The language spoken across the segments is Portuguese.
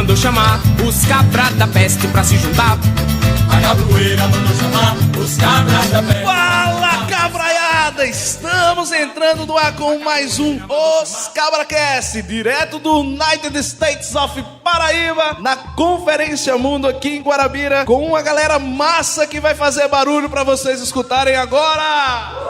mandou chamar os cabras da peste pra se juntar. A cabroeira mandou chamar os cabras da peste. Fala, cabraiada! Estamos entrando no ar com mais um Os CabraCast, direto do United States of Paraíba, na Conferência Mundo aqui em Guarabira, com uma galera massa que vai fazer barulho pra vocês escutarem agora!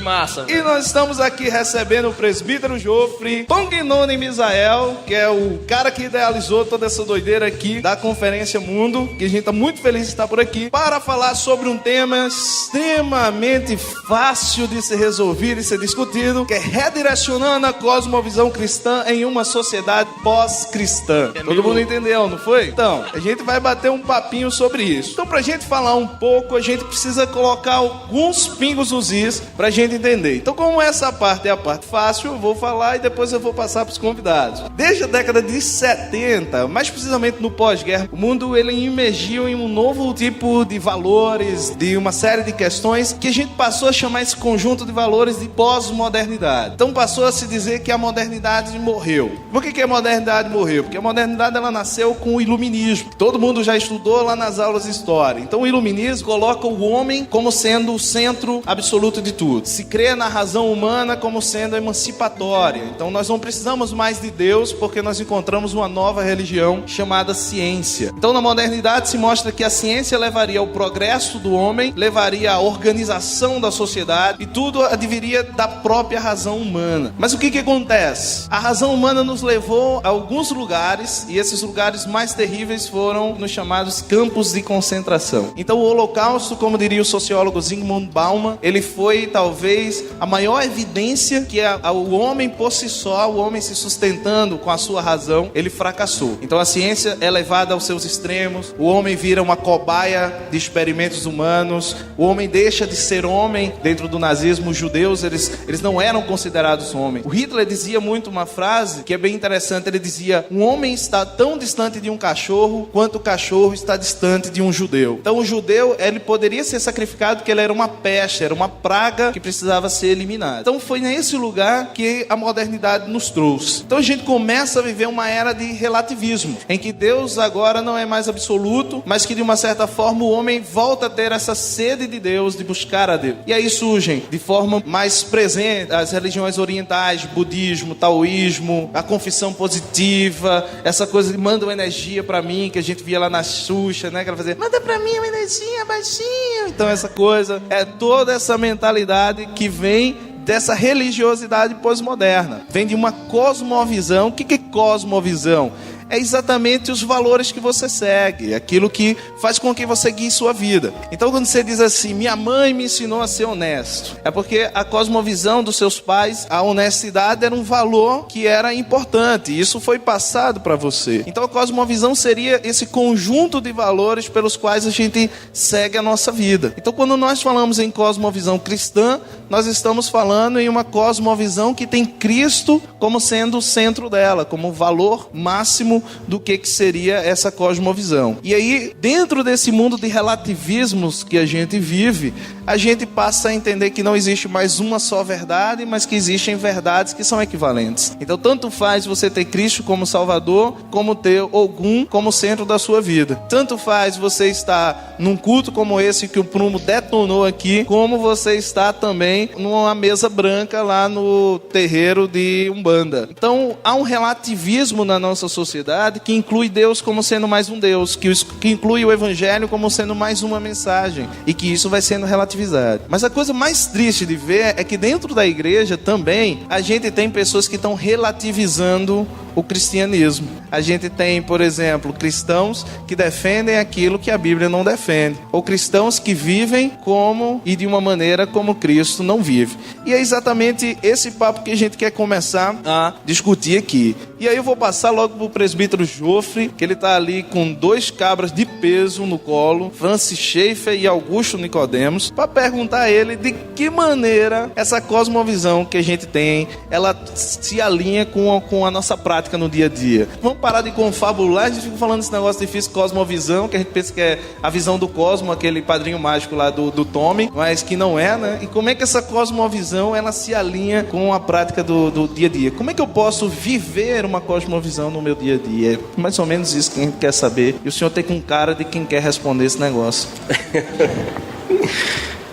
Massa. E nós estamos aqui recebendo o presbítero Jofre, Tonginone Misael, que é o cara que idealizou toda essa doideira aqui da Conferência Mundo, que a gente tá muito feliz de estar por aqui, para falar sobre um tema extremamente fácil de ser resolvido e ser discutido, que é redirecionando a cosmovisão cristã em uma sociedade pós-cristã. Todo mundo entendeu, não foi? Então, a gente vai bater um papinho sobre isso. Então, pra gente falar um pouco, a gente precisa colocar alguns pingos nos is pra gente entender. Então, como essa parte é a parte fácil, eu vou falar e depois eu vou passar para os convidados. Desde a década de 70, mais precisamente no pós-guerra, o mundo ele imergiu em um novo tipo de valores, de uma série de questões que a gente passou a chamar esse conjunto de valores de pós-modernidade. Então, passou a se dizer que a modernidade morreu. Por que a modernidade morreu? Porque a modernidade ela nasceu com o iluminismo. Todo mundo já estudou lá nas aulas de história. Então, o iluminismo coloca o homem como sendo o centro absoluto de tudo. Se crê na razão humana como sendo emancipatória. Então nós não precisamos mais de Deus porque nós encontramos uma nova religião chamada ciência. Então na modernidade se mostra que a ciência levaria ao progresso do homem, levaria à organização da sociedade e tudo adviria da própria razão humana. Mas o que acontece? A razão humana nos levou a alguns lugares e esses lugares mais terríveis foram nos chamados campos de concentração. Então o Holocausto, como diria o sociólogo Zygmunt Bauman, ele foi talvez a maior evidência que o homem por si só, o homem se sustentando com a sua razão, ele fracassou. Então a ciência é levada aos seus extremos, o homem vira uma cobaia de experimentos humanos, o homem deixa de ser homem. Dentro do nazismo, os judeus, eles não eram considerados homens. O Hitler dizia muito uma frase que é bem interessante, ele dizia: um homem está tão distante de um cachorro quanto o cachorro está distante de um judeu. Então o judeu, ele poderia ser sacrificado porque ele era uma peste, era uma praga que precisava ser eliminado. Então foi nesse lugar que a modernidade nos trouxe. Então a gente começa a viver uma era de relativismo, em que Deus agora não é mais absoluto, mas que de uma certa forma o homem volta a ter essa sede de Deus, de buscar a Deus. E aí surgem de forma mais presente as religiões orientais, budismo, taoísmo, a confissão positiva, essa coisa de manda uma energia pra mim, que a gente via lá na Xuxa, né? Que ela fazia, manda pra mim uma energia baixinho. Então essa coisa, é toda essa mentalidade que vem dessa religiosidade pós-moderna. Vem de uma cosmovisão. O que é cosmovisão? É exatamente os valores que você segue, aquilo que faz com que você guie sua vida. Então quando você diz assim, minha mãe me ensinou a ser honesto, é porque a cosmovisão dos seus pais, a honestidade era um valor que era importante, e isso foi passado para você. Então a cosmovisão seria esse conjunto de valores pelos quais a gente segue a nossa vida. Então quando nós falamos em cosmovisão cristã, nós estamos falando em uma cosmovisão que tem Cristo como sendo o centro dela, como o valor máximo do que seria essa cosmovisão. E aí, dentro desse mundo de relativismos que a gente vive, a gente passa a entender que não existe mais uma só verdade, mas que existem verdades que são equivalentes. Então, tanto faz você ter Cristo como Salvador, como ter Ogum como centro da sua vida. Tanto faz você estar num culto como esse que o Prumo detonou aqui, como você está também numa mesa branca lá no terreiro de Umbanda. Então, há um relativismo na nossa sociedade que inclui Deus como sendo mais um Deus, que inclui o Evangelho como sendo mais uma mensagem, e que isso vai sendo relativizado. Mas a coisa mais triste de ver é que dentro da igreja também a gente tem pessoas que estão relativizando o cristianismo. A gente tem, por exemplo, cristãos que defendem aquilo que a Bíblia não defende, ou cristãos que vivem como e de uma maneira como Cristo não vive. E é exatamente esse papo que a gente quer começar a discutir aqui. E aí eu vou passar logo para o presbítero presbítero Joffre, que ele está ali com 2 cabras de peso no colo, Francis Schaeffer e Augusto Nicodemos, para perguntar a ele de que maneira essa cosmovisão que a gente tem, ela se alinha com a nossa prática no dia a dia. Vamos parar de confabular, a gente fica falando desse negócio difícil, cosmovisão, que a gente pensa que é a visão do cosmo, aquele padrinho mágico lá do Tommy, mas que não é, né? E como é que essa cosmovisão, ela se alinha com a prática do dia a dia? Como é que eu posso viver uma cosmovisão no meu dia a dia? É mais ou menos isso que a gente quer saber. E o senhor tem com cara de quem quer responder esse negócio.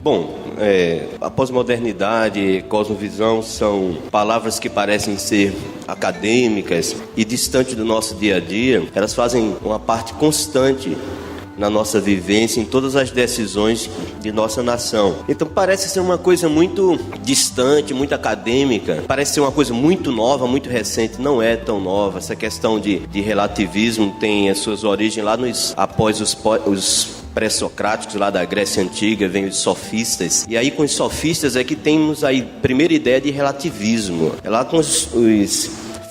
Bom, a pós-modernidade e cosmovisão são palavras que parecem ser acadêmicas e distantes do nosso dia a dia. Elas fazem uma parte constante na nossa vivência, em todas as decisões de nossa nação. Então parece ser uma coisa muito distante, muito acadêmica, parece ser uma coisa muito nova, muito recente. Não é tão nova. Essa questão de relativismo tem as suas origens lá após os pré-socráticos lá da Grécia Antiga, vem os sofistas, e aí com os sofistas é que temos aí a primeira ideia de relativismo. É lá com os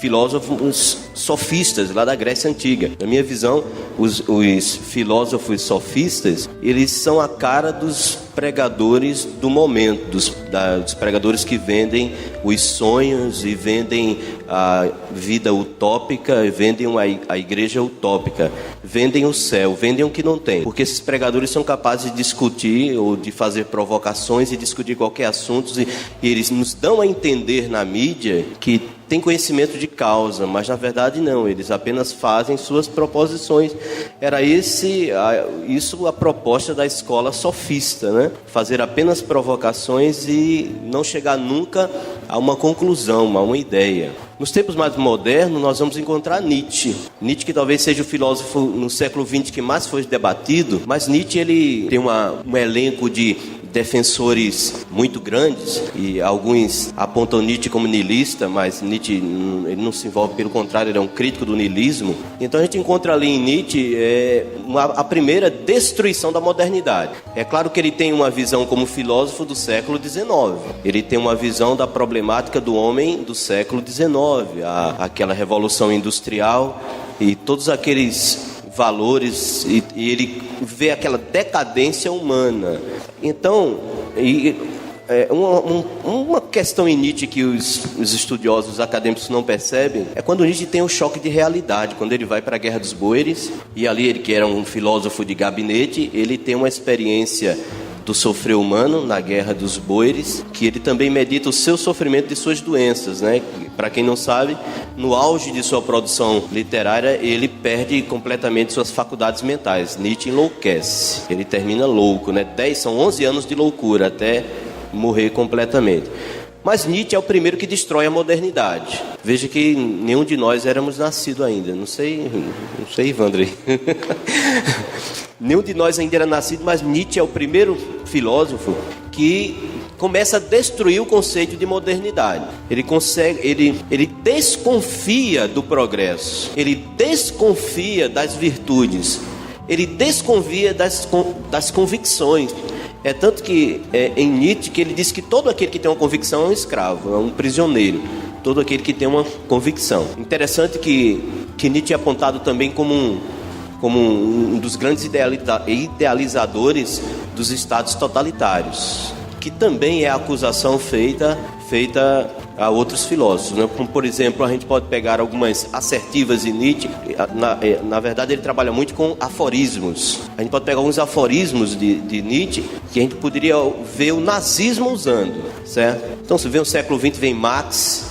filósofos sofistas lá da Grécia Antiga. Na minha visão, os filósofos sofistas, eles são a cara dos pregadores do momento, dos pregadores que vendem os sonhos e vendem a vida utópica, vendem a igreja utópica, vendem o céu, vendem o que não tem, porque esses pregadores são capazes de discutir ou de fazer provocações e discutir qualquer assunto, e eles nos dão a entender na mídia que tem conhecimento de causa, mas na verdade não, eles apenas fazem suas proposições. Era isso a proposta da escola sofista, né? Fazer apenas provocações e não chegar nunca a uma conclusão, a uma ideia. Nos tempos mais modernos, nós vamos encontrar Nietzsche. Nietzsche, que talvez seja o filósofo no século XX que mais foi debatido, mas Nietzsche ele tem um elenco de defensores muito grandes, e alguns apontam Nietzsche como niilista, mas Nietzsche ele não se envolve, pelo contrário, ele é um crítico do niilismo. Então a gente encontra ali em Nietzsche a primeira destruição da modernidade. É claro que ele tem uma visão como filósofo do século XIX, ele tem uma visão da problemática do homem do século XIX, aquela revolução industrial e todos aqueles valores, e ele vê aquela decadência humana. Então, uma questão em Nietzsche que os estudiosos acadêmicos não percebem é quando Nietzsche tem um choque de realidade, quando ele vai para a Guerra dos Boeres, e ali ele, que era um filósofo de gabinete, ele tem uma experiência do sofrer humano na Guerra dos Boeres, que ele também medita o seu sofrimento de suas doenças, né? Para quem não sabe, no auge de sua produção literária, ele perde completamente suas faculdades mentais. Nietzsche enlouquece, ele termina louco, né? 11 anos de loucura até morrer completamente. Mas Nietzsche é o primeiro que destrói a modernidade. Veja que nenhum de nós éramos nascidos ainda. Não sei, Ivandro. Nenhum de nós ainda era nascido, mas Nietzsche é o primeiro filósofo que começa a destruir o conceito de modernidade. Ele desconfia do progresso, ele desconfia das virtudes, ele desconfia das convicções. É tanto que em Nietzsche que ele diz que todo aquele que tem uma convicção é um escravo, é um prisioneiro. Todo aquele que tem uma convicção. Interessante que Nietzsche é apontado também como um dos grandes idealizadores dos estados totalitários, que também é a acusação feita a outros filósofos, né? Como, por exemplo, a gente pode pegar algumas assertivas de Nietzsche. Na verdade, ele trabalha muito com aforismos. A gente pode pegar alguns aforismos de Nietzsche que a gente poderia ver o nazismo usando, certo? Então, se vem o século XX, vem Marx,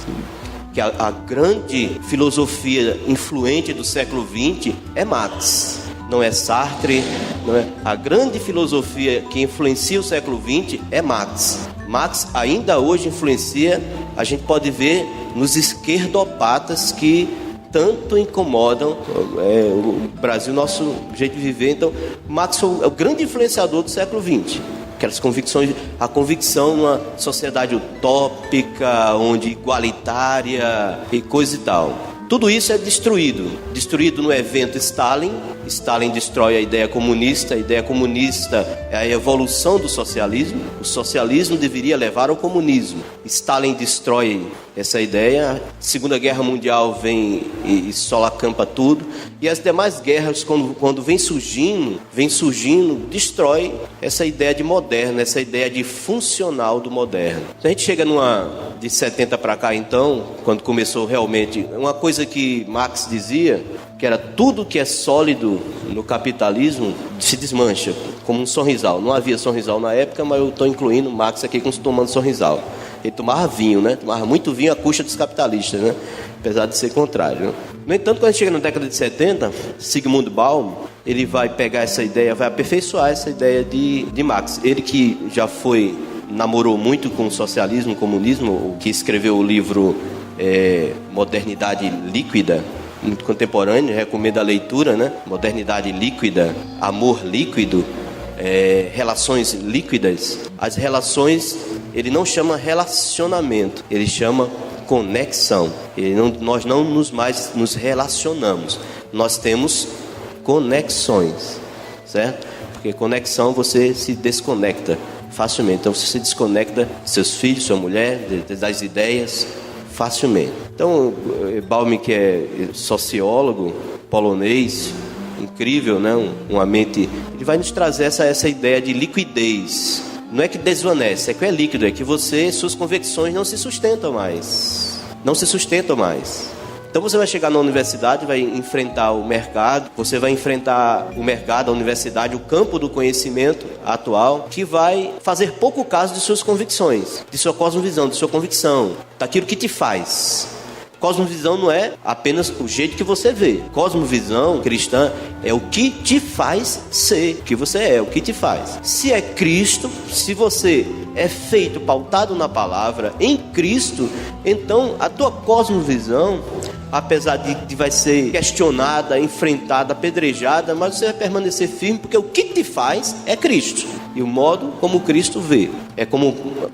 que a grande filosofia influente do século XX é Marx, não é Sartre, não é? A grande filosofia que influencia o século XX é Marx. Marx ainda hoje influencia, a gente pode ver nos esquerdopatas que tanto incomodam o Brasil, nosso jeito de viver. Então, Marx é o grande influenciador do século XX. Aquelas convicções, a convicção numa sociedade utópica, onde igualitária e coisa e tal. Tudo isso é destruído no evento Stalin. Stalin destrói a ideia comunista é a evolução do socialismo. O socialismo deveria levar ao comunismo. Stalin destrói essa ideia. Segunda Guerra Mundial vem e solacampa tudo. E as demais guerras, quando vem surgindo, destrói essa ideia de moderno, essa ideia de funcional do moderno. A gente chega de 70 para cá, então, quando começou realmente, uma coisa que Marx dizia, que era tudo que é sólido no capitalismo se desmancha, como um sorrisal. Não havia sorrisal na época, mas eu estou incluindo Marx aqui tomando sorrisal. Ele tomava vinho, né? Tomava muito vinho à custa dos capitalistas, né? Apesar de ser contrário, né? No entanto, quando a gente chega na década de 70, Zygmunt Bauman, ele vai pegar essa ideia, vai aperfeiçoar essa ideia de Marx. Ele que já namorou muito com o socialismo, o comunismo, que escreveu o livro Modernidade Líquida, muito contemporâneo, recomendo a leitura, né? Modernidade Líquida, Amor Líquido, Relações Líquidas. As relações, ele não chama relacionamento, ele chama conexão. Nós não mais nos relacionamos, nós temos conexões, certo? Porque conexão você se desconecta facilmente. Então você se desconecta seus filhos, sua mulher, das ideias facilmente. Então Bauman, que é sociólogo polonês, incrível, né? Uma mente, ele vai nos trazer essa ideia de liquidez. Não é que desvanece, é que é líquido, é que suas convicções não se sustentam mais. Então você vai chegar na universidade, vai enfrentar o mercado, você vai enfrentar o mercado, a universidade, o campo do conhecimento atual, que vai fazer pouco caso de suas convicções, de sua cosmovisão, de sua convicção, daquilo que te faz. Cosmovisão não é apenas o jeito que você vê. Cosmovisão cristã é o que te faz ser, o que você é, o que te faz. Se é Cristo, se você é feito pautado na palavra, em Cristo, então a tua cosmovisão, apesar de vai ser questionada, enfrentada, apedrejada, mas você vai permanecer firme, porque o que te faz é Cristo. E o modo como Cristo vê. É como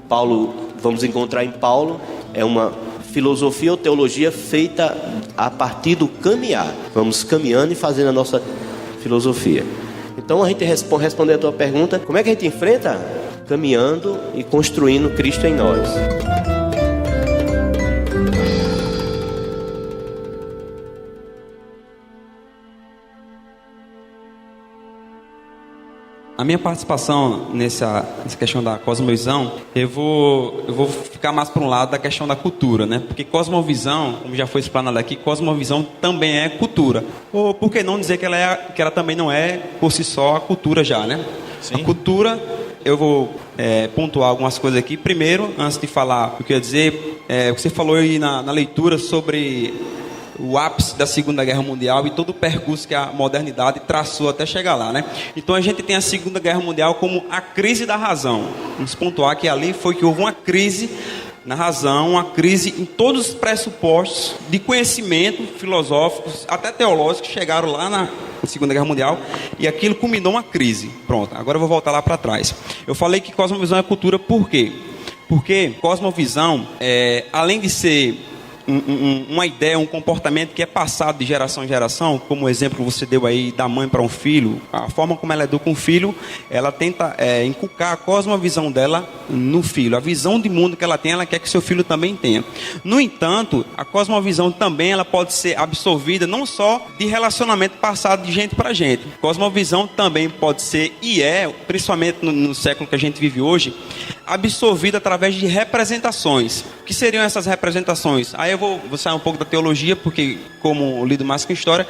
Paulo, vamos encontrar em Paulo, é uma filosofia ou teologia feita a partir do caminhar. Vamos caminhando e fazendo a nossa filosofia. Então a gente responder a tua pergunta, como é que a gente enfrenta? Caminhando e construindo Cristo em nós. A minha participação nessa questão da cosmovisão, eu vou ficar mais para um lado da questão da cultura, né? Porque cosmovisão, como já foi explanado aqui, cosmovisão também é cultura. Ou por que não dizer que ela também não é, por si só, a cultura já, né? Sim. A cultura, eu vou pontuar algumas coisas aqui. Primeiro, antes de falar o que eu ia dizer, você falou aí na leitura sobre o ápice da Segunda Guerra Mundial e todo o percurso que a modernidade traçou até chegar lá, né? Então a gente tem a Segunda Guerra Mundial como a crise da razão. Vamos pontuar que ali foi que houve uma crise na razão, uma crise em todos os pressupostos de conhecimento filosóficos, até teológicos, que chegaram lá na Segunda Guerra Mundial, e aquilo culminou uma crise. Pronto, agora eu vou voltar lá para trás. Eu falei que cosmovisão é cultura, por quê? Porque cosmovisão, além de ser uma ideia, um comportamento que é passado de geração em geração, como o exemplo que você deu aí da mãe para um filho, a forma como ela educa um filho, ela tenta inculcar a cosmovisão dela no filho, a visão de mundo que ela tem, ela quer que seu filho também tenha. No entanto, a cosmovisão também ela pode ser absorvida não só de relacionamento passado de gente para gente. Cosmovisão também pode ser, e principalmente no século que a gente vive hoje, absorvida através de representações. O que seriam essas representações? Aí eu vou sair um pouco da teologia, porque como lido mais com história,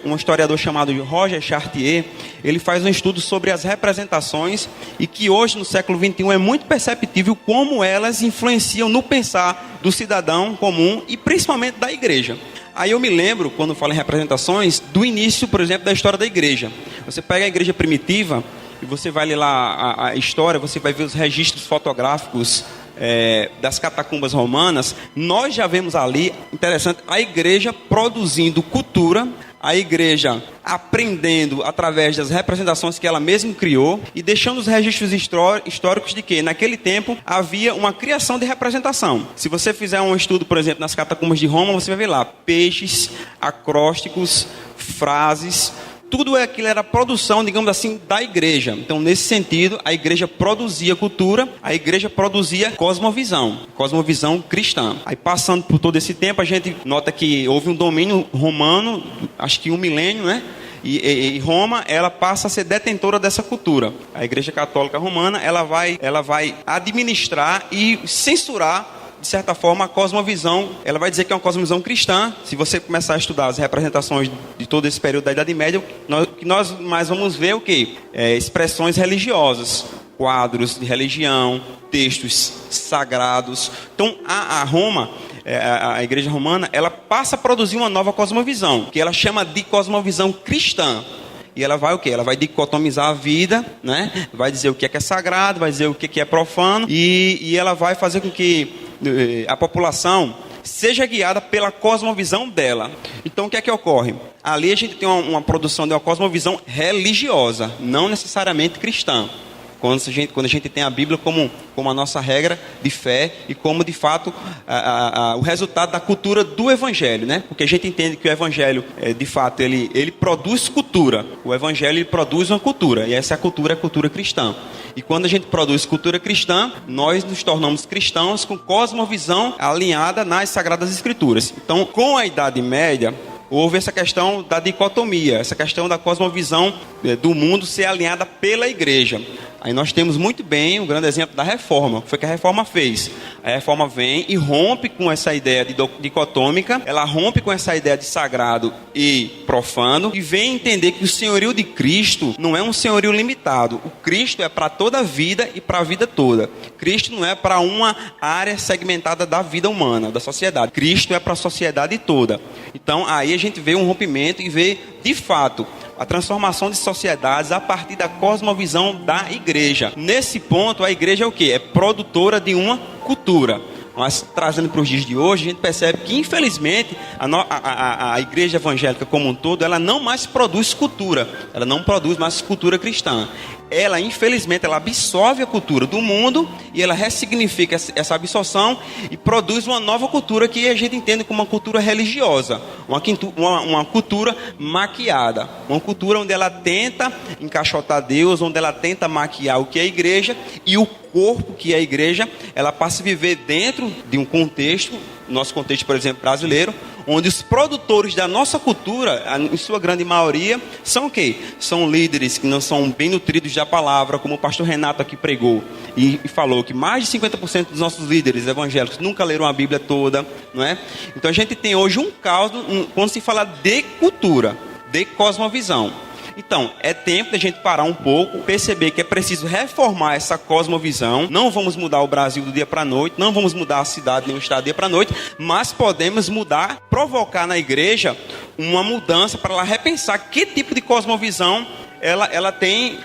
um historiador chamado Roger Chartier, ele faz um estudo sobre as representações e que hoje no século XXI é muito perceptível como elas influenciam no pensar do cidadão comum e principalmente da igreja. Aí eu me lembro, quando falo em representações, do início, por exemplo, da história da igreja. Você pega a igreja primitiva e você vai ler lá a história, você vai ver os registros fotográficos das catacumbas romanas. Nós já vemos ali, interessante, a igreja produzindo cultura, a igreja aprendendo através das representações que ela mesma criou e deixando os registros históricos de que naquele tempo havia uma criação de representação. Se você fizer um estudo, por exemplo, nas catacumbas de Roma, você vai ver lá peixes, acrósticos, frases, Tudo aquilo era produção, digamos assim, da igreja. Então, nesse sentido, a igreja produzia cultura, a igreja produzia cosmovisão cristã. Aí, passando por todo esse tempo, a gente nota que houve um domínio romano, acho que 1 milênio, né? E Roma, ela passa a ser detentora dessa cultura. A Igreja Católica Romana, ela vai administrar e censurar, de certa forma, a cosmovisão. Ela vai dizer que é uma cosmovisão cristã. Se você começar a estudar as representações de todo esse período da Idade Média, nós mais vamos ver o quê? Expressões religiosas, quadros de religião, textos sagrados. Então, a Roma, a Igreja Romana, ela passa a produzir uma nova cosmovisão, que ela chama de cosmovisão cristã. E ela vai o quê? Ela vai dicotomizar a vida, né? Vai dizer o que é sagrado, vai dizer o que é profano, e ela vai fazer com que a população seja guiada pela cosmovisão dela. Então, o que é que ocorre? Ali a gente tem uma produção de uma cosmovisão religiosa, não necessariamente cristã. Quando a gente tem a Bíblia como a nossa regra de fé e como, de fato, o resultado da cultura do Evangelho, né? Porque a gente entende que o Evangelho, de fato, ele produz cultura. O Evangelho, ele produz uma cultura, e essa cultura é a cultura cristã. E quando a gente produz cultura cristã, nós nos tornamos cristãos com cosmovisão alinhada nas Sagradas Escrituras. Então, com a Idade Média, houve essa questão da dicotomia, essa questão da cosmovisão do mundo ser alinhada pela igreja. Aí nós temos muito bem o grande exemplo da Reforma. O que foi que a Reforma fez? A Reforma vem e rompe com essa ideia dicotômica, ela rompe com essa ideia de sagrado e profano, e vem entender que o senhorio de Cristo não é um senhorio limitado. O Cristo é para toda a vida e para a vida toda. Cristo não é para uma área segmentada da vida humana, da sociedade. Cristo é para a sociedade toda. Então, aí a gente vê um rompimento e vê, de fato, a transformação de sociedades a partir da cosmovisão da igreja. Nesse ponto, a igreja é o quê? É produtora de uma cultura. Mas, trazendo para os dias de hoje, a gente percebe que, infelizmente, a igreja evangélica como um todo, ela não mais produz cultura. Ela não produz mais cultura cristã. Ela, infelizmente, ela absorve a cultura do mundo e ela ressignifica essa absorção e produz uma nova cultura que a gente entende como uma cultura religiosa, uma cultura maquiada, uma cultura onde ela tenta encaixotar Deus, onde ela tenta maquiar o que é a igreja, e o corpo que é a igreja, ela passa a viver dentro de um contexto, nosso contexto, por exemplo, brasileiro, onde os produtores da nossa cultura, em sua grande maioria, são o quê? São líderes que não são bem nutridos da palavra, como o pastor Renato aqui pregou e falou que mais de 50% dos nossos líderes evangélicos nunca leram a Bíblia toda, não é? Então a gente tem hoje um caos quando se fala de cultura, de cosmovisão. Então, é tempo de a gente parar um pouco, perceber que é preciso reformar essa cosmovisão. Não vamos mudar o Brasil do dia para a noite, não vamos mudar a cidade nem o estado do dia para a noite, mas podemos mudar, provocar na igreja uma mudança para ela repensar que tipo de cosmovisão ela tem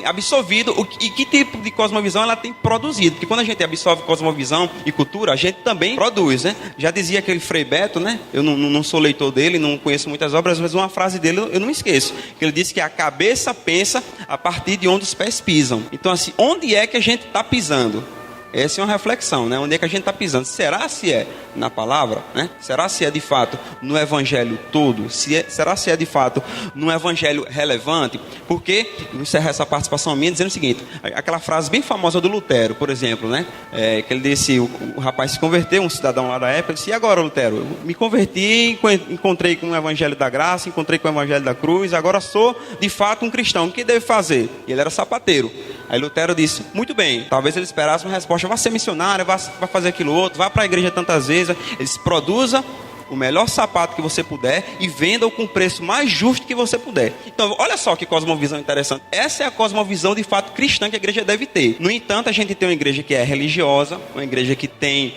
absorvido e que tipo de cosmovisão ela tem produzido. Porque quando a gente absorve cosmovisão e cultura, a gente também produz, né? Já dizia aquele Frei Beto, né? Eu não sou leitor dele, não conheço muitas obras, mas uma frase dele eu não esqueço. Que ele disse que a cabeça pensa a partir de onde os pés pisam. Então, assim, onde é que a gente está pisando? Essa é uma reflexão, né? Onde é que a gente está pisando? Será se é na palavra, né? Será se é de fato no evangelho todo? Será se é de fato no evangelho relevante? Porque, vou encerrar essa participação minha dizendo o seguinte, aquela frase bem famosa do Lutero, por exemplo, né? Que ele disse, o rapaz se converteu, um cidadão lá da época, ele disse, e agora, Lutero? Eu me converti, encontrei com o evangelho da graça, encontrei com o evangelho da cruz, agora sou de fato um cristão, o que deve fazer? E ele era sapateiro. Aí Lutero disse, muito bem, talvez ele esperasse uma resposta, vá ser missionário, vá fazer aquilo outro, vá para a igreja tantas vezes. Ele disse, produza o melhor sapato que você puder e venda-o com o preço mais justo que você puder. Então, olha só que cosmovisão interessante. Essa é a cosmovisão de fato cristã que a igreja deve ter. No entanto, a gente tem uma igreja que é religiosa, uma igreja que tem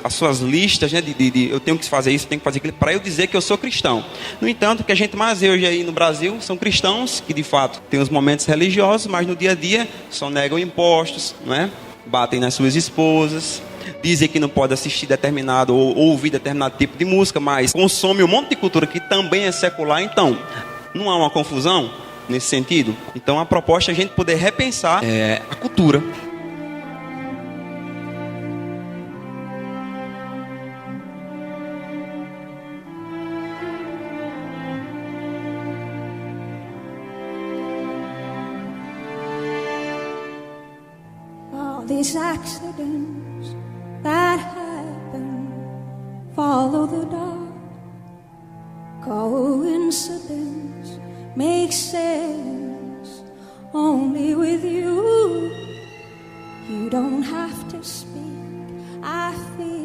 as suas listas, né, de eu tenho que fazer isso, tenho que fazer aquilo, para eu dizer que eu sou cristão. No entanto, o que a gente mais vê hoje aí no Brasil são cristãos que de fato têm os momentos religiosos, mas no dia a dia só negam impostos, não é? Batem nas suas esposas, dizem que não pode assistir determinado ou ouvir determinado tipo de música, mas consome um monte de cultura que também é secular. Então, não há uma confusão nesse sentido? Então, a proposta é a gente poder repensar a cultura. these accidents that happen, follow the dark. Coincidence makes sense only with you. You don't have to speak, I feel.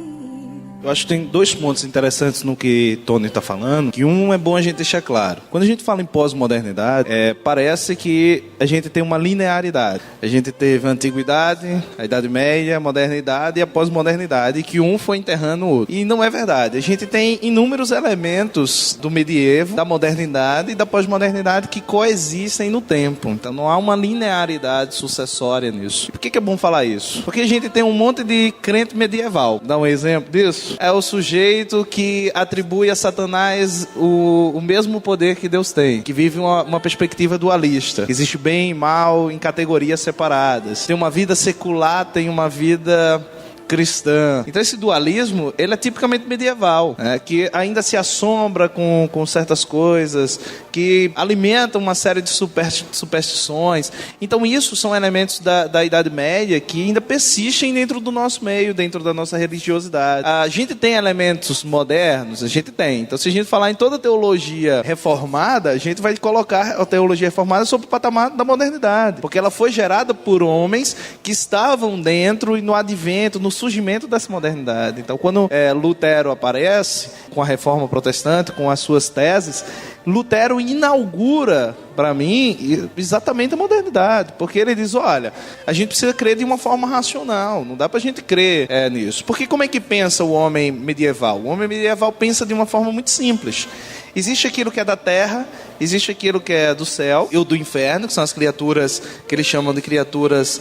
Eu acho que tem dois pontos interessantes no que Tony está falando, que um é bom a gente deixar claro. Quando a gente fala em pós-modernidade, parece que a gente tem uma linearidade. A gente teve a antiguidade, a Idade Média, a modernidade e a pós-modernidade, e que um foi enterrando o outro. E não é verdade. A gente tem inúmeros elementos do medievo, da modernidade e da pós-modernidade que coexistem no tempo. Então não há uma linearidade sucessória nisso. Por que é bom falar isso? Porque a gente tem um monte de crente medieval. Dá um exemplo disso? É o sujeito que atribui a Satanás o mesmo poder que Deus tem, que vive uma perspectiva dualista. Existe bem e mal em categorias separadas. Tem uma vida secular, tem uma vida cristã. Então esse dualismo, ele é tipicamente medieval, que ainda se assombra com certas coisas, que alimenta uma série de superstições. Então isso são elementos da Idade Média que ainda persistem dentro do nosso meio, dentro da nossa religiosidade. A gente tem elementos modernos, a gente tem. Então se a gente falar em toda a teologia reformada, a gente vai colocar a teologia reformada sob o patamar da modernidade, porque ela foi gerada por homens que estavam dentro e no advento, no surgimento dessa modernidade. Então quando Lutero aparece com a reforma protestante, com as suas teses, Lutero inaugura, para mim, exatamente a modernidade, porque ele diz, olha, a gente precisa crer de uma forma racional, não dá pra gente crer nisso. Porque como é que pensa o homem medieval? O homem medieval pensa de uma forma muito simples. Existe aquilo que é da terra, existe aquilo que é do céu e o do inferno, que são as criaturas que eles chamam de criaturas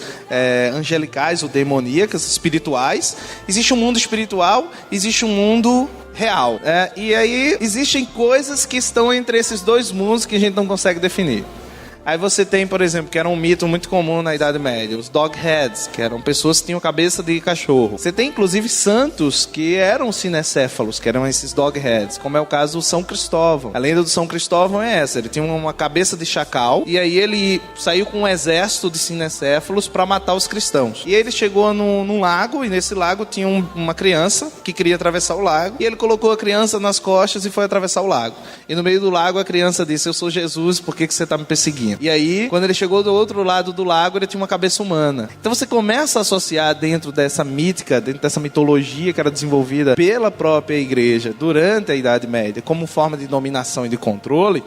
angelicais ou demoníacas, espirituais. Existe um mundo espiritual, existe um mundo real. E aí existem coisas que estão entre esses dois mundos que a gente não consegue definir. Aí você tem, por exemplo, que era um mito muito comum na Idade Média, os dogheads, que eram pessoas que tinham cabeça de cachorro. Você tem, inclusive, santos que eram cinecéfalos, que eram esses dogheads, como é o caso do São Cristóvão. A lenda do São Cristóvão é essa, ele tinha uma cabeça de chacal, e aí ele saiu com um exército de cinecéfalos para matar os cristãos. E aí ele chegou num lago, e nesse lago tinha uma criança que queria atravessar o lago, e ele colocou a criança nas costas e foi atravessar o lago. E no meio do lago a criança disse, eu sou Jesus, por que você está me perseguindo? E aí, quando ele chegou do outro lado do lago, ele tinha uma cabeça humana. Então você começa a associar dentro dessa mítica, dentro dessa mitologia que era desenvolvida pela própria igreja durante a Idade Média, como forma de dominação e de controle,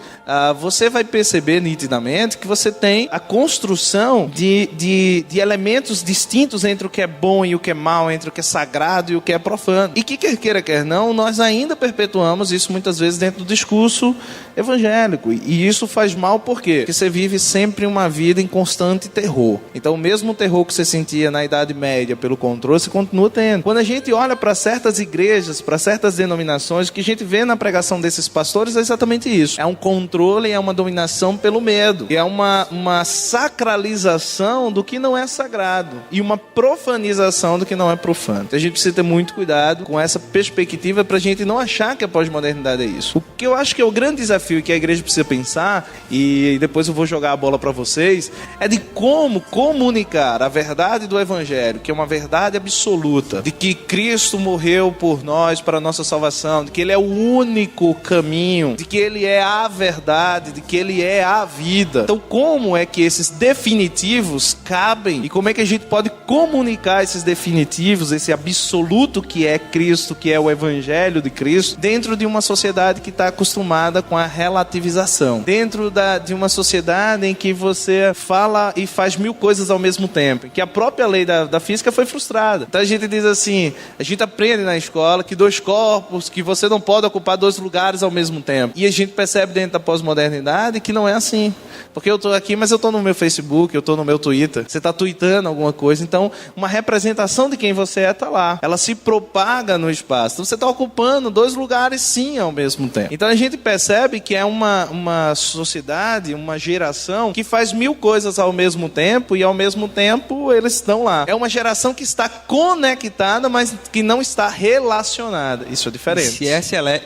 você vai perceber nitidamente que você tem a construção de elementos distintos entre o que é bom e o que é mal, entre o que é sagrado e o que é profano. E que quer queira, quer não, nós ainda perpetuamos isso muitas vezes dentro do discurso evangélico. E isso faz mal por quê? Porque você vive sempre uma vida em constante terror. Então o mesmo terror que você sentia na Idade Média pelo controle, você continua tendo. Quando a gente olha para certas igrejas, para certas denominações, o que a gente vê na pregação desses pastores é exatamente isso. É um controle, é uma dominação pelo medo. É uma sacralização do que não é sagrado. E uma profanização do que não é profano. Então a gente precisa ter muito cuidado com essa perspectiva para a gente não achar que a pós-modernidade é isso. O que eu acho que é o grande desafio que a igreja precisa pensar, e depois eu vou jogar a bola para vocês, é de como comunicar a verdade do evangelho, que é uma verdade absoluta, de que Cristo morreu por nós para a nossa salvação, de que ele é o único caminho, de que ele é a verdade, de que ele é a vida. Então como é que esses definitivos cabem e como é que a gente pode comunicar esses definitivos, esse absoluto que é Cristo, que é o evangelho de Cristo, dentro de uma sociedade que está acostumada com a relativização, dentro de uma sociedade em que você fala e faz mil coisas ao mesmo tempo, em que a própria lei da física foi frustrada. Então a gente diz assim, a gente aprende na escola que dois corpos, que você não pode ocupar dois lugares ao mesmo tempo. E a gente percebe dentro da pós-modernidade que não é assim. Porque eu estou aqui, mas eu estou no meu Facebook, eu estou no meu Twitter. Você está tweetando alguma coisa. Então, uma representação de quem você está lá. Ela se propaga no espaço. Então, você está ocupando dois lugares, sim, ao mesmo tempo. Então, a gente percebe que é uma sociedade, uma geração que faz mil coisas ao mesmo tempo e, ao mesmo tempo, eles estão lá. É uma geração que está conectada, mas que não está relacionada. Isso é diferente.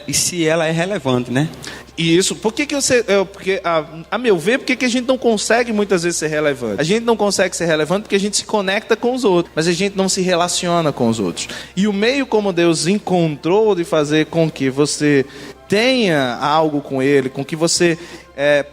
E se ela é relevante, né? Isso, porque a meu ver, por que a gente não consegue muitas vezes ser relevante? A gente não consegue ser relevante porque a gente se conecta com os outros, mas a gente não se relaciona com os outros. E o meio como Deus encontrou de fazer com que você tenha algo com Ele, com que você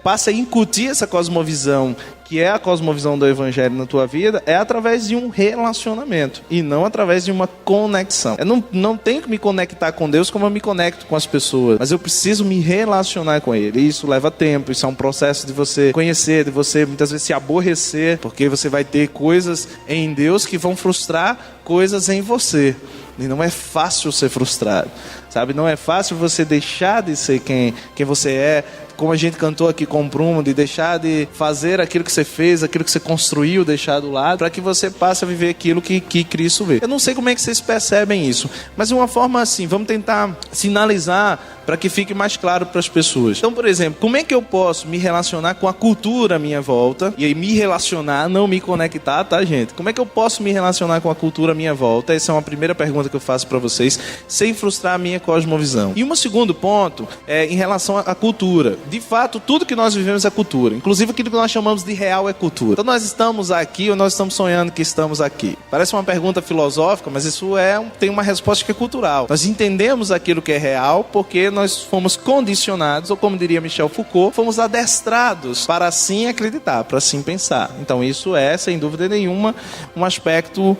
passe a incutir essa cosmovisão, que é a cosmovisão do Evangelho na tua vida, é através de um relacionamento e não através de uma conexão. Eu não tenho que me conectar com Deus como eu me conecto com as pessoas, mas eu preciso me relacionar com Ele. E isso leva tempo, isso é um processo de você conhecer, de você muitas vezes se aborrecer, porque você vai ter coisas em Deus que vão frustrar coisas em você. E não é fácil ser frustrado, sabe? Não é fácil você deixar de ser quem você é, como a gente cantou aqui com o Bruno, de deixar de fazer aquilo que você fez, aquilo que você construiu, deixar do lado, para que você passe a viver aquilo que Cristo vê. Eu não sei como é que vocês percebem isso, mas de uma forma assim, vamos tentar sinalizar para que fique mais claro para as pessoas. Então, por exemplo, como é que eu posso me relacionar com a cultura à minha volta? E aí me relacionar, não me conectar, tá, gente? Como é que eu posso me relacionar com a cultura à minha volta? Essa é uma primeira pergunta que eu faço para vocês, sem frustrar a minha cosmovisão. E um segundo ponto é em relação à cultura. De fato, tudo que nós vivemos é cultura. Inclusive aquilo que nós chamamos de real é cultura. Então nós estamos aqui ou nós estamos sonhando que estamos aqui? Parece uma pergunta filosófica, mas isso tem uma resposta que é cultural. Nós entendemos aquilo que é real porque nós fomos condicionados, ou como diria Michel Foucault, fomos adestrados para assim acreditar, para assim pensar. Então isso é, sem dúvida nenhuma, um aspecto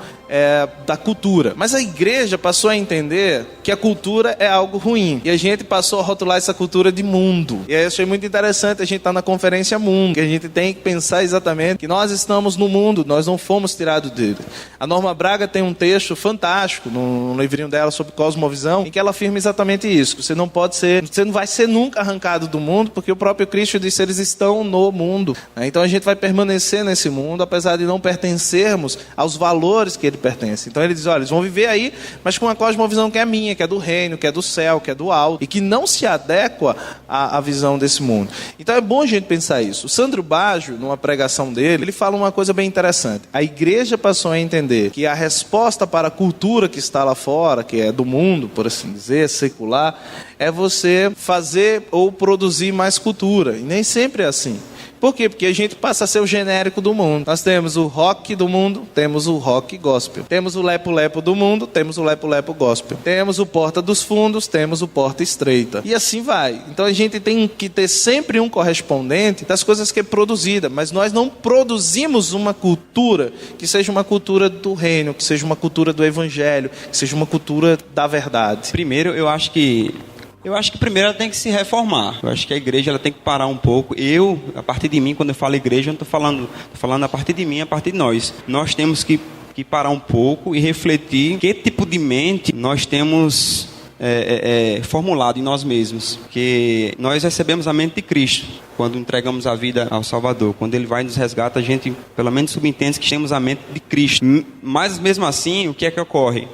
da cultura. Mas a igreja passou a entender que a cultura é algo ruim. E a gente passou a rotular essa cultura de mundo. E aí eu achei muito interessante a gente estar na Conferência Mundo, que a gente tem que pensar exatamente que nós estamos no mundo, nós não fomos tirados dele. A Norma Braga tem um texto fantástico no livrinho dela sobre cosmovisão, em que ela afirma exatamente isso, que você não vai ser nunca arrancado do mundo, porque o próprio Cristo disse, eles estão no mundo. Então a gente vai permanecer nesse mundo, apesar de não pertencermos aos valores que ele pertence. Então ele diz, olha, eles vão viver aí, mas com uma cosmovisão que é minha, que é do reino, que é do céu, que é do alto, e que não se adequa à visão desse mundo. Então é bom a gente pensar isso. O Sandro Baggio, numa pregação dele, ele fala uma coisa bem interessante. A igreja passou a entender que a resposta para a cultura que está lá fora, que é do mundo, por assim dizer, secular, é você fazer ou produzir mais cultura. E nem sempre é assim. Por quê? Porque a gente passa a ser o genérico do mundo. Nós temos o rock do mundo, temos o rock gospel. Temos o lepo-lepo do mundo, temos o lepo-lepo gospel. Temos o porta dos fundos, temos o porta estreita. E assim vai. Então a gente tem que ter sempre um correspondente das coisas que é produzida. Mas nós não produzimos uma cultura que seja uma cultura do reino, que seja uma cultura do evangelho, que seja uma cultura da verdade. Primeiro, eu acho que primeiro ela tem que se reformar. Eu acho que a igreja ela tem que parar um pouco. A partir de mim, quando eu falo igreja, eu não estou falando a partir de mim, a partir de nós. Nós temos que parar um pouco e refletir que tipo de mente nós temos formulado em nós mesmos. Porque nós recebemos a mente de Cristo quando entregamos a vida ao Salvador. Quando Ele vai e nos resgata, a gente pelo menos subentende que temos a mente de Cristo. Mas mesmo assim, o que é que ocorre?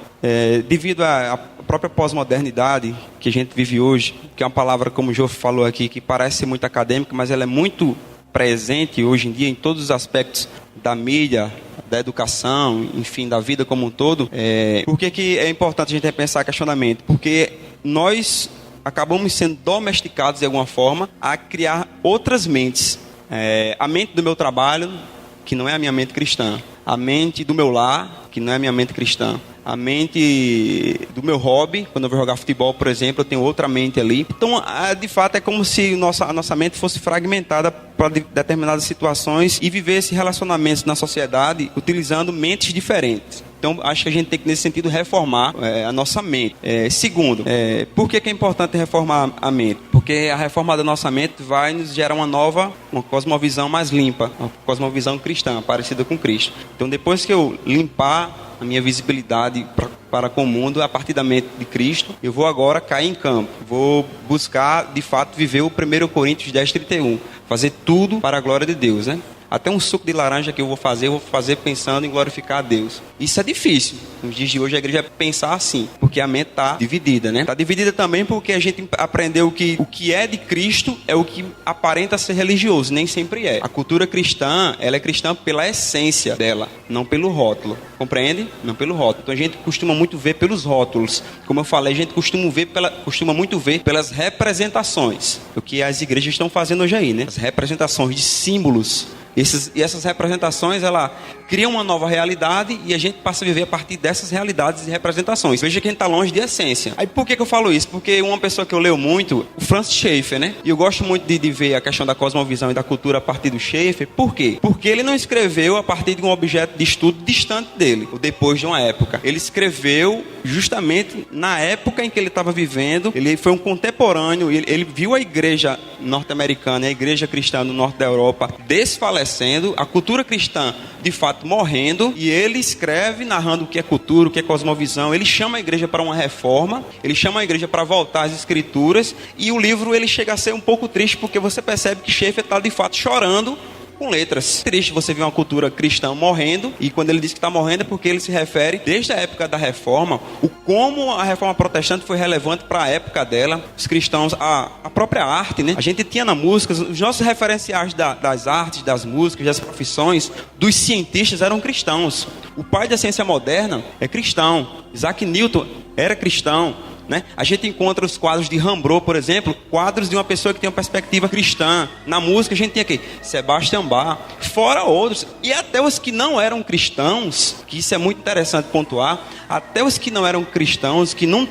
Devido à própria pós-modernidade que a gente vive hoje, que é uma palavra, como o Jô falou aqui, que parece ser muito acadêmica, mas ela é muito presente hoje em dia em todos os aspectos da mídia, da educação, enfim, da vida como um todo. Por que é importante a gente repensar questionamento? Porque nós acabamos sendo domesticados de alguma forma a criar outras mentes. A mente do meu trabalho, que não é a minha mente cristã. A mente do meu lar, que não é a minha mente cristã. A mente do meu hobby, quando eu vou jogar futebol, por exemplo, eu tenho outra mente ali. Então, de fato, é como se a nossa mente fosse fragmentada para determinadas situações e vivesse relacionamentos na sociedade utilizando mentes diferentes. Então, acho que a gente tem que, nesse sentido, reformar a nossa mente. Segundo, por que é importante reformar a mente? Porque a reforma da nossa mente vai nos gerar uma cosmovisão mais limpa, uma cosmovisão cristã, parecida com Cristo. Então, depois que eu limpar a minha visibilidade para com o mundo, a partir da mente de Cristo, eu vou agora cair em campo. Vou buscar, de fato, viver o 1 Coríntios 10:31. Fazer tudo para a glória de Deus, né? Até um suco de laranja que eu vou fazer pensando em glorificar a Deus. Isso é difícil. Nos dias de hoje a igreja pensar assim, porque a mente está dividida, né? Está dividida também porque a gente aprendeu que o que é de Cristo é o que aparenta ser religioso, nem sempre é. A cultura cristã, ela é cristã pela essência dela, não pelo rótulo. Compreende? Não pelo rótulo. Então a gente costuma muito ver pelos rótulos. Como eu falei, a gente costuma muito ver pelas representações. O que as igrejas estão fazendo hoje aí, né? As representações de símbolos. E essas representações, ela criam uma nova realidade e a gente passa a viver a partir dessas realidades e representações. Veja que a gente está longe de essência. Aí por que eu falo isso? Porque uma pessoa que eu leio muito, o Francis Schaeffer, né? E eu gosto muito de ver a questão da cosmovisão e da cultura a partir do Schaeffer. Por quê? Porque ele não escreveu a partir de um objeto de estudo distante dele, ou depois de uma época. Ele escreveu justamente na época em que ele estava vivendo. Ele foi um contemporâneo, ele viu a igreja norte-americana, a igreja cristã no norte da Europa desfalecendo, a cultura cristã de fato morrendo, e ele escreve narrando o que é cultura, o que é cosmovisão. Ele chama a igreja para uma reforma, ele chama a igreja para voltar às escrituras, e o livro ele chega a ser um pouco triste, porque você percebe que Schaeffer está de fato chorando com letras. Triste você ver uma cultura cristã morrendo, e quando ele diz que está morrendo é porque ele se refere, desde a época da reforma, como a reforma protestante foi relevante para a época dela, os cristãos, a própria arte, né? A gente tinha na música, os nossos referenciais das artes, das músicas, das profissões, dos cientistas eram cristãos. O pai da ciência moderna é cristão. Isaac Newton era cristão, né? A gente encontra os quadros de Rembrandt, por exemplo, quadros de uma pessoa que tem uma perspectiva cristã. Na música a gente tem aqui Sebastian Bach, fora outros, e até os que não eram cristãos, que isso é muito interessante pontuar, até os que não eram cristãos, que não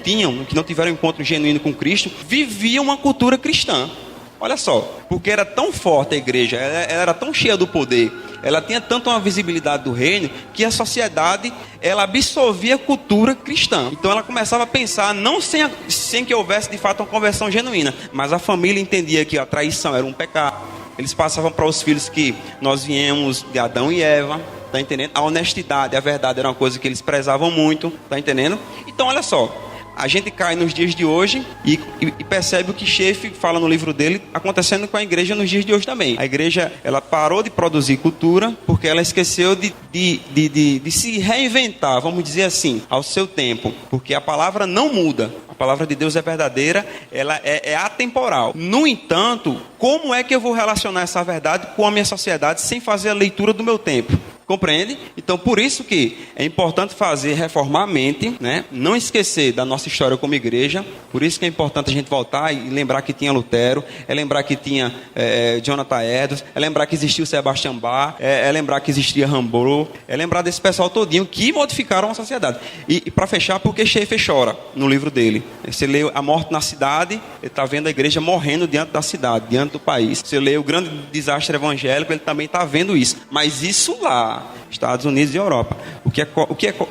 tiveram encontro genuíno com Cristo, viviam uma cultura cristã. Olha só, porque era tão forte a igreja, ela era tão cheia do poder, ela tinha tanto uma visibilidade do reino, que a sociedade, ela absorvia a cultura cristã. Então ela começava a pensar, não sem que houvesse de fato uma conversão genuína, mas a família entendia que a traição era um pecado. Eles passavam para os filhos que nós viemos de Adão e Eva, tá entendendo? A honestidade, a verdade era uma coisa que eles prezavam muito, tá entendendo? Então olha só, a gente cai nos dias de hoje e percebe o que Schaeffer fala no livro dele acontecendo com a igreja nos dias de hoje também. A igreja, ela parou de produzir cultura porque ela esqueceu de se reinventar, vamos dizer assim, ao seu tempo. Porque a palavra não muda. A palavra de Deus é verdadeira, ela é atemporal. No entanto, como é que eu vou relacionar essa verdade com a minha sociedade sem fazer a leitura do meu tempo? Compreende? Então, por isso que é importante reformar a mente, né? Não esquecer da nossa história como igreja. Por isso que é importante a gente voltar e lembrar que tinha Lutero, é lembrar que tinha Jonathan Edwards, é lembrar que existia o Sebastian Bach, é lembrar que existia Rembrandt, é lembrar desse pessoal todinho que modificaram a sociedade. E para fechar, porque Schaeffer chora no livro dele. Você lê A Morte na Cidade, ele está vendo a igreja morrendo diante da cidade, diante do país. Você lê O Grande Desastre Evangélico, ele também está vendo isso. Mas isso lá, Estados Unidos e Europa. O que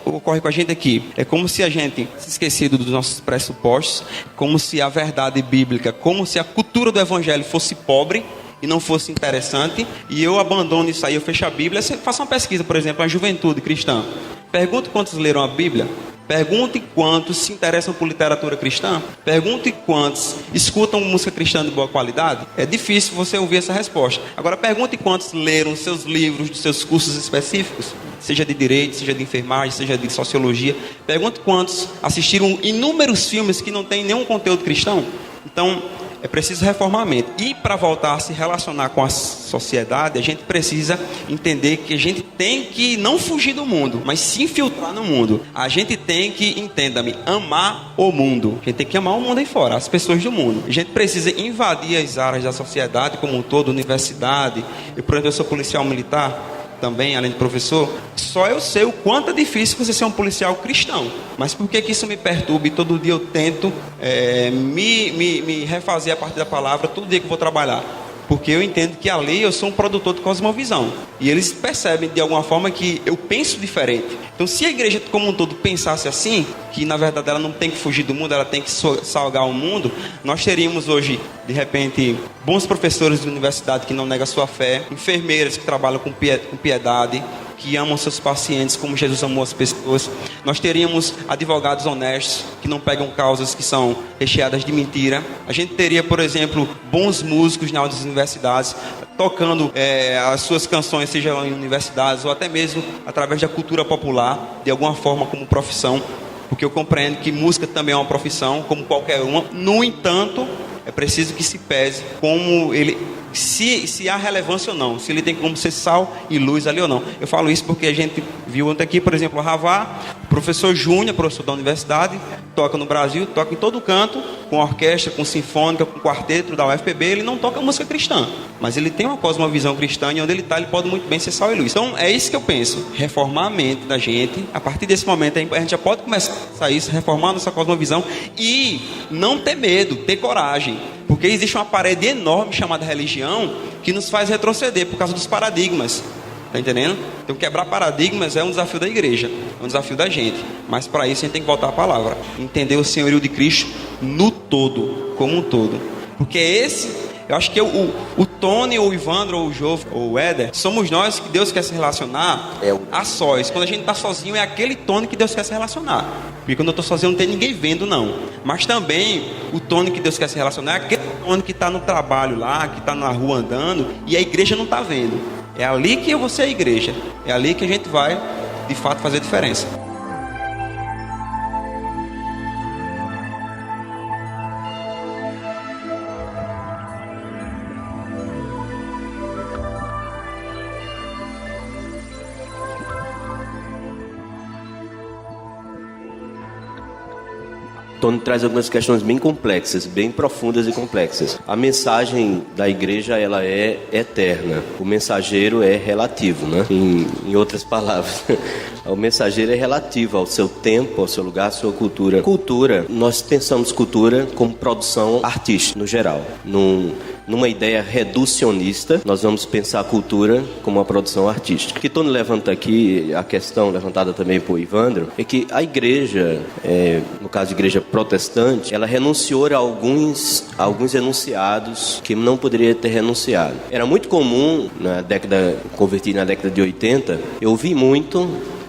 ocorre com a gente aqui é como se a gente se esquecido dos nossos pressupostos, como se a verdade bíblica, como se a cultura do evangelho fosse pobre e não fosse interessante, e eu abandono isso aí, eu fecho a Bíblia. Você faça uma pesquisa, por exemplo, a juventude cristã. Pergunte quantos leram a Bíblia. Pergunte quantos se interessam por literatura cristã. Pergunte quantos escutam música cristã de boa qualidade. É difícil você ouvir essa resposta. Agora pergunte quantos leram seus livros dos seus cursos específicos, seja de direito, seja de enfermagem, seja de sociologia. Pergunte quantos assistiram inúmeros filmes que não têm nenhum conteúdo cristão. Então é preciso reformar a mente. E para voltar a se relacionar com a sociedade, a gente precisa entender que a gente tem que não fugir do mundo, mas se infiltrar no mundo. A gente tem que, entenda-me, amar o mundo. A gente tem que amar o mundo aí fora, as pessoas do mundo. A gente precisa invadir as áreas da sociedade como um todo, universidade. Eu, por exemplo, eu sou policial militar também, além de professor. Só eu sei o quanto é difícil você ser um policial cristão. Mas por que isso me perturba? E todo dia eu tento me refazer a partir da palavra, todo dia que eu vou trabalhar. Porque eu entendo que ali eu sou um produtor de cosmovisão. E eles percebem de alguma forma que eu penso diferente. Então se a igreja como um todo pensasse assim, que na verdade ela não tem que fugir do mundo, ela tem que salgar o mundo, nós teríamos hoje, de repente, bons professores de universidade que não negam a sua fé, enfermeiras que trabalham com piedade, que amam seus pacientes como Jesus amou as pessoas. Nós teríamos advogados honestos que não pegam causas que são recheadas de mentira. A gente teria, por exemplo, bons músicos nas universidades tocando as suas canções, seja em universidades ou até mesmo através da cultura popular, de alguma forma como profissão, porque eu compreendo que música também é uma profissão, como qualquer uma. No entanto, é preciso que se pese como ele, se há relevância ou não, se ele tem como ser sal e luz ali ou não. Eu falo isso porque a gente viu ontem aqui, por exemplo, o Ravá, professor Júnior, professor da universidade, toca no Brasil, toca em todo canto, com orquestra, com sinfônica, com quarteto da UFPB. Ele não toca música cristã, mas ele tem uma cosmovisão cristã, e onde ele está, ele pode muito bem ser sal e luz. Então é isso que eu penso, reformar a mente da gente. A partir desse momento a gente já pode começar a isso, reformar a nossa cosmovisão e não ter medo, ter coragem, porque existe uma parede enorme chamada religião que nos faz retroceder por causa dos paradigmas. Está entendendo? Então quebrar paradigmas é um desafio da igreja, é um desafio da gente. Mas para isso a gente tem que voltar à palavra, entender o senhorio de Cristo no todo, como um todo. Porque eu acho que o Tony, ou o Ivandro, ou o Jô, ou o Éder, somos nós que Deus quer se relacionar a sós. Quando a gente está sozinho, é aquele Tony que Deus quer se relacionar. Porque quando eu estou sozinho, não tem ninguém vendo, não. Mas também, o Tony que Deus quer se relacionar é aquele Tony que está no trabalho lá, que está na rua andando, e a igreja não está vendo. É ali que eu vou ser a igreja. É ali que a gente vai, de fato, fazer diferença. Tony traz algumas questões bem complexas, bem profundas e complexas. A mensagem da igreja, ela é eterna. O mensageiro é relativo, né? Em outras palavras, o mensageiro é relativo ao seu tempo, ao seu lugar, à sua cultura. Cultura, nós pensamos cultura como produção artística, no geral. Numa ideia reducionista, nós vamos pensar a cultura como uma produção artística. O que Tony levanta aqui, a questão levantada também por Ivandro, é que a igreja, no caso de igreja protestante, ela renunciou a alguns enunciados que não poderia ter renunciado. Era muito comum, convertido na década de 80, eu ouvi muito,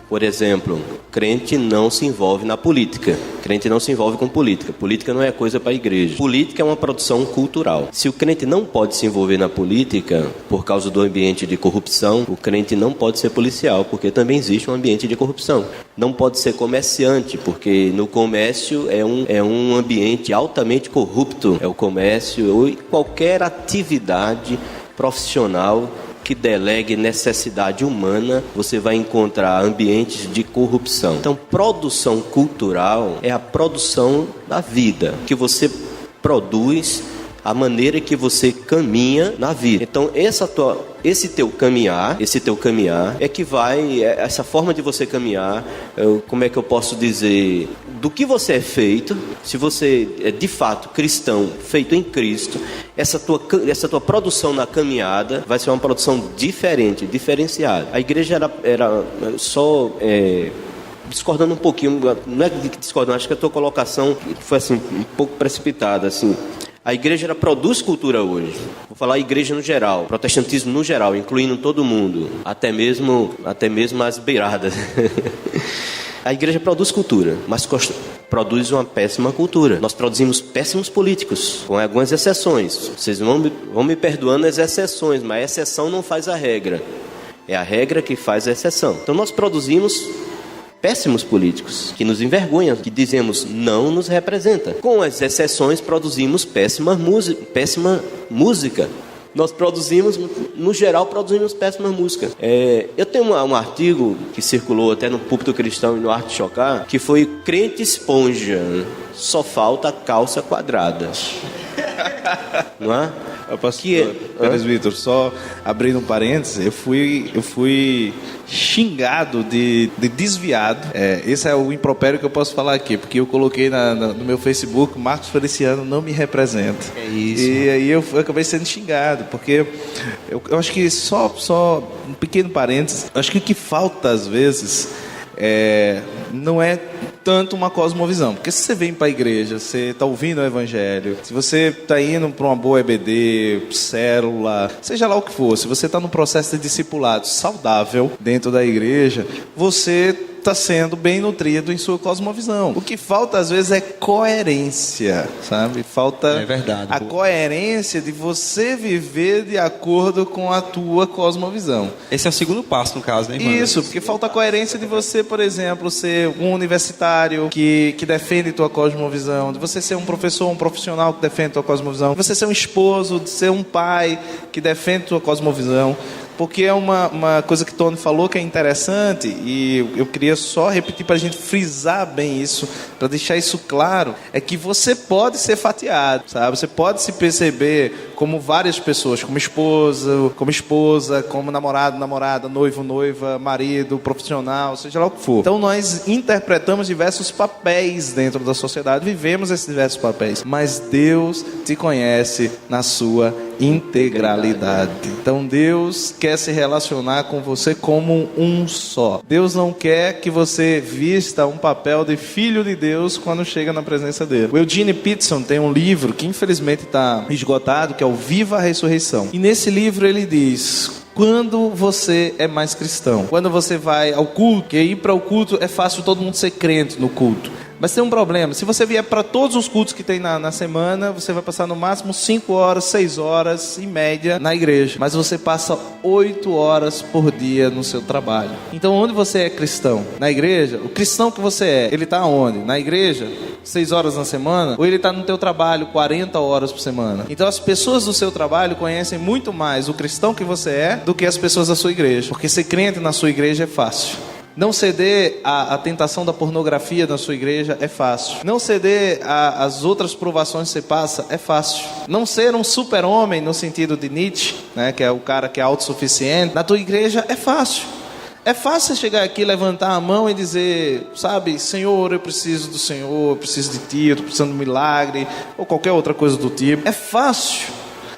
por exemplo, crente não se envolve na política. Crente não se envolve com política. Política não é coisa para a igreja. Política é uma produção cultural. Se o crente não pode se envolver na política por causa do ambiente de corrupção, o crente não pode ser policial, porque também existe um ambiente de corrupção. Não pode ser comerciante, porque no comércio é um ambiente altamente corrupto. É o comércio ou qualquer atividade profissional que delegue necessidade humana, você vai encontrar ambientes de corrupção. Então, produção cultural é a produção da vida, que você produz a maneira que você caminha na vida. Então, esse teu caminhar é que vai, essa forma de você caminhar, como é que eu posso dizer, do que você é feito, se você é de fato cristão, feito em Cristo, essa tua produção na caminhada vai ser uma produção diferente, diferenciada. A igreja era só... discordando um pouquinho, não é discordando, acho que a tua colocação foi assim, um pouco precipitada, assim. A igreja ela produz cultura hoje. Vou falar a igreja no geral, protestantismo no geral, incluindo todo mundo, até mesmo as beiradas. A igreja produz cultura, mas produz uma péssima cultura. Nós produzimos péssimos políticos, com algumas exceções. Vocês vão me perdoando as exceções, mas a exceção não faz a regra. É a regra que faz a exceção. Então nós produzimos péssimos políticos, que nos envergonham, que dizemos não nos representa. Com as exceções, produzimos péssima música. Nós produzimos, no geral, péssima música. Eu tenho um artigo que circulou até no Púlpito Cristão e no Arte Chocar, que foi crente esponja, só falta calça quadrada. Não é? Pastor Pérez Vitor, só abrindo um parênteses, eu fui xingado de desviado. Esse é o impropério que eu posso falar aqui, porque eu coloquei no meu Facebook, Marcos Feliciano não me representa. É isso. E aí eu acabei sendo xingado, porque eu acho que só um pequeno parênteses, acho que o que falta às vezes não é tanto uma cosmovisão. Porque se você vem para a igreja, você está ouvindo o evangelho, se você está indo para uma boa EBD, célula, seja lá o que for, se você está num processo de discipulado saudável dentro da igreja, você está sendo bem nutrido em sua cosmovisão. O que falta às vezes é coerência, sabe? Falta a coerência de você viver de acordo com a tua cosmovisão. Esse é o segundo passo, no caso, né, irmão? Isso, porque falta a coerência de você, por exemplo, ser um universitário que defende tua cosmovisão, de você ser um professor, um profissional que defende tua cosmovisão, de você ser um esposo, de ser um pai que defende tua cosmovisão. Porque é uma coisa que Tony falou que é interessante, e eu queria só repetir para a gente frisar bem isso, para deixar isso claro, é que você pode ser fatiado, sabe? Você pode se perceber como várias pessoas, como esposa, como namorado, namorada, noivo, noiva, marido, profissional, seja lá o que for. Então nós interpretamos diversos papéis dentro da sociedade, vivemos esses diversos papéis, mas Deus te conhece na sua integralidade. Então Deus quer se relacionar com você como um só. Deus não quer que você vista um papel de filho de Deus quando chega na presença dele. O Eugene Peterson tem um livro que infelizmente está esgotado, que é o Viva a Ressurreição. E nesse livro ele diz: quando você é mais cristão, quando você vai ao culto, porque ir para o culto é fácil todo mundo ser crente no culto. Mas tem um problema: se você vier para todos os cultos que tem na semana, você vai passar no máximo 5 horas, 6 horas em média na igreja. Mas você passa 8 horas por dia no seu trabalho. Então onde você é cristão? Na igreja? O cristão que você é, ele está onde? Na igreja? 6 horas na semana? Ou ele está no teu trabalho 40 horas por semana? Então as pessoas do seu trabalho conhecem muito mais o cristão que você é do que as pessoas da sua igreja. Porque ser crente na sua igreja é fácil. Não ceder à tentação da pornografia na sua igreja é fácil. Não ceder às outras provações que você passa é fácil. Não ser um super-homem no sentido de Nietzsche, né, que é o cara que é autossuficiente, na tua igreja é fácil. É fácil você chegar aqui, levantar a mão e dizer, sabe, Senhor, eu preciso do Senhor, eu preciso de Ti, eu estou precisando de um milagre, ou qualquer outra coisa do tipo. É fácil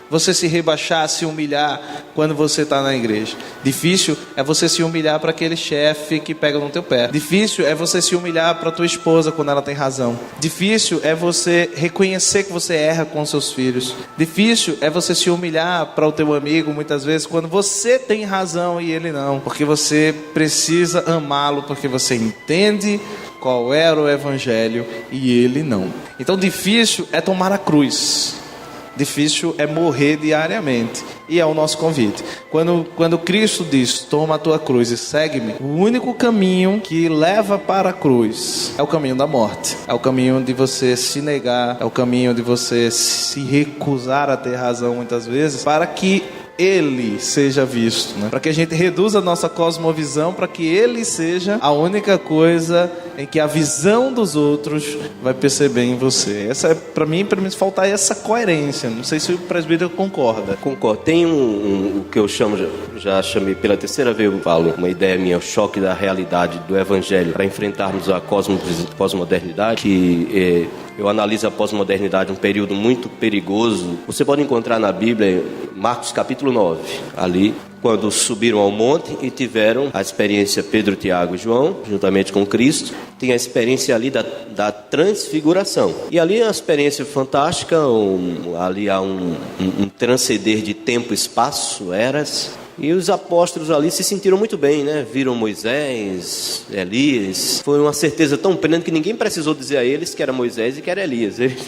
você se rebaixar, se humilhar quando você está na igreja. Difícil é você se humilhar para aquele chefe que pega no teu pé. Difícil é você se humilhar para tua esposa quando ela tem razão. Difícil é você reconhecer que você erra com seus filhos. Difícil é você se humilhar para o teu amigo muitas vezes quando você tem razão e ele não. Porque você precisa amá-lo, porque você entende qual era o evangelho e ele não. Então difícil é tomar a cruz. Difícil é morrer diariamente. E é o nosso convite. Quando Cristo diz, toma a tua cruz e segue-me, o único caminho que leva para a cruz é o caminho da morte. É o caminho de você se negar, é o caminho de você se recusar a ter razão muitas vezes, para que Ele seja visto, né? Para que a gente reduza a nossa cosmovisão, para que Ele seja a única coisa em que a visão dos outros vai perceber em você. Essa é, para mim falta essa coerência. Não sei se o presbítero concorda. Concordo. Tem o que eu chamo, já chamei pela terceira vez, eu falo, uma ideia minha, o choque da realidade do evangelho para enfrentarmos a pós-modernidade, que eu analiso a pós-modernidade um período muito perigoso. Você pode encontrar na Bíblia, Marcos capítulo 9, ali, quando subiram ao monte e tiveram a experiência, Pedro, Tiago e João, juntamente com Cristo, tem a experiência ali da transfiguração. E ali é uma experiência fantástica, ali há um transcender de tempo, espaço, eras. E os apóstolos ali se sentiram muito bem, né? Viram Moisés, Elias. Foi uma certeza tão plena que ninguém precisou dizer a eles que era Moisés e que era Elias. Eles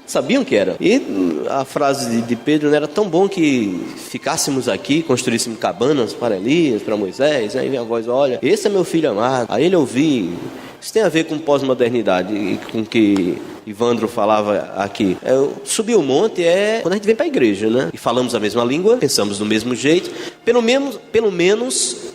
sabiam que era. E a frase de Pedro, né, era tão bom que ficássemos aqui, construíssemos cabanas para Elias, para Moisés. Aí vem a voz, olha, esse é meu filho amado. Aí ele ouviu. Isso tem a ver com pós-modernidade e com que Ivandro falava aqui. Subir o monte é quando a gente vem para a igreja, né? E falamos a mesma língua, pensamos do mesmo jeito. Pelo menos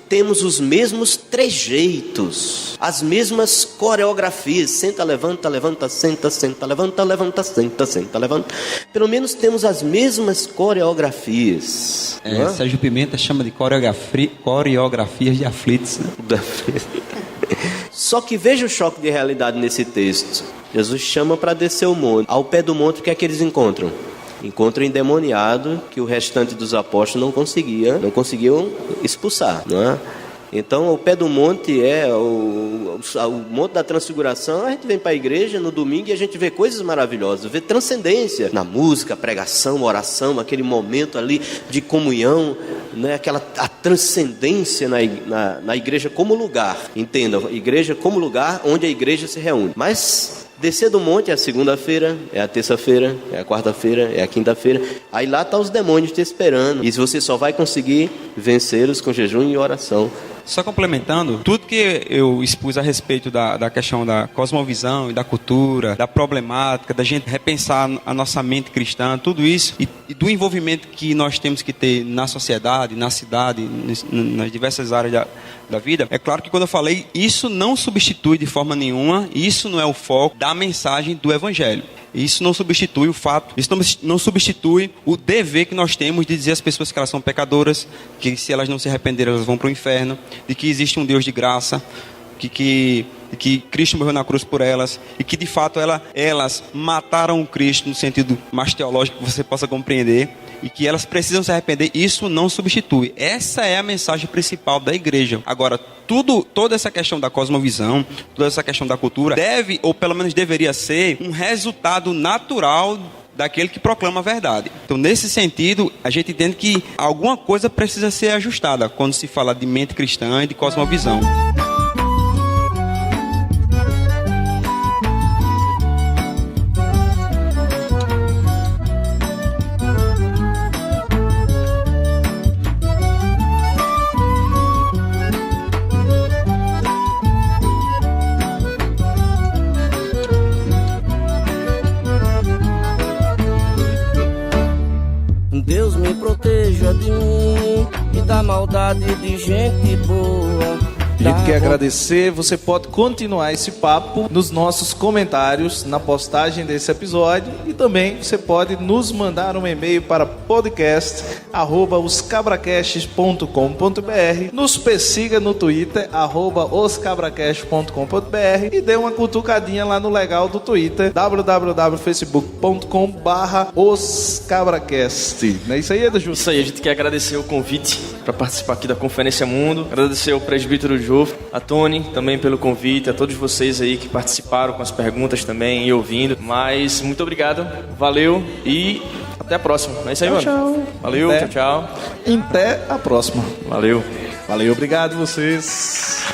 temos os mesmos trejeitos, as mesmas coreografias. Senta, levanta, levanta, senta, senta, levanta, levanta, senta, senta, levanta. Pelo menos temos as mesmas coreografias. Sérgio Pimenta chama de coreografias de aflitos, né? Só que veja o choque de realidade nesse texto. Jesus chama para descer o monte. Ao pé do monte, o que é que eles encontram? Encontram um endemoniado que o restante dos apóstolos não conseguiam expulsar, não é? Então, o pé do monte é o Monte da Transfiguração. A gente vem para a igreja no domingo e a gente vê coisas maravilhosas, vê transcendência na música, pregação, oração, aquele momento ali de comunhão, né? A transcendência na igreja como lugar. Entenda, igreja como lugar onde a igreja se reúne. Mas descer do monte é a segunda-feira, é a terça-feira, é a quarta-feira, é a quinta-feira. Aí lá estão os demônios te esperando. E você só vai conseguir vencê-los com jejum e oração. Só complementando, tudo que eu expus a respeito da questão da cosmovisão e da cultura, da problemática, da gente repensar a nossa mente cristã, tudo isso, e do envolvimento que nós temos que ter na sociedade, na cidade, nas diversas áreas da vida, é claro que quando eu falei, isso não substitui de forma nenhuma, isso não é o foco da mensagem do Evangelho. Isso não substitui o fato, isso não substitui o dever que nós temos de dizer às pessoas que elas são pecadoras, que se elas não se arrependerem elas vão para o inferno, de que existe um Deus de graça, que Cristo morreu na cruz por elas, e que de fato elas mataram o Cristo no sentido mais teológico que você possa compreender, e que elas precisam se arrepender. Isso não substitui. Essa é a mensagem principal da igreja. Agora, toda essa questão da cosmovisão, toda essa questão da cultura deve, ou pelo menos deveria ser, um resultado natural daquele que proclama a verdade. Então, nesse sentido, a gente entende que alguma coisa precisa ser ajustada quando se fala de mente cristã e de cosmovisão. Deus me proteja de mim e da maldade de gente boa. A gente quer agradecer. Você pode continuar esse papo nos nossos comentários, na postagem desse episódio, e também você pode nos mandar um e-mail para podcast@oscabracast.com.br. Nos persiga no Twitter, @oscabracast.com.br, e dê uma cutucadinha lá no legal do Twitter, www.facebook.com/oscabracast. Não é isso aí, Edu? Isso aí, a gente quer agradecer o convite para participar aqui da Conferência Mundo, agradecer ao presbítero Jofre, a Tony também pelo convite, a todos vocês aí que participaram com as perguntas também e ouvindo. Mas muito obrigado, valeu e até a próxima. É isso aí, mano. Tchau. Valeu, Até. tchau. Até a próxima. Valeu. Valeu, obrigado vocês.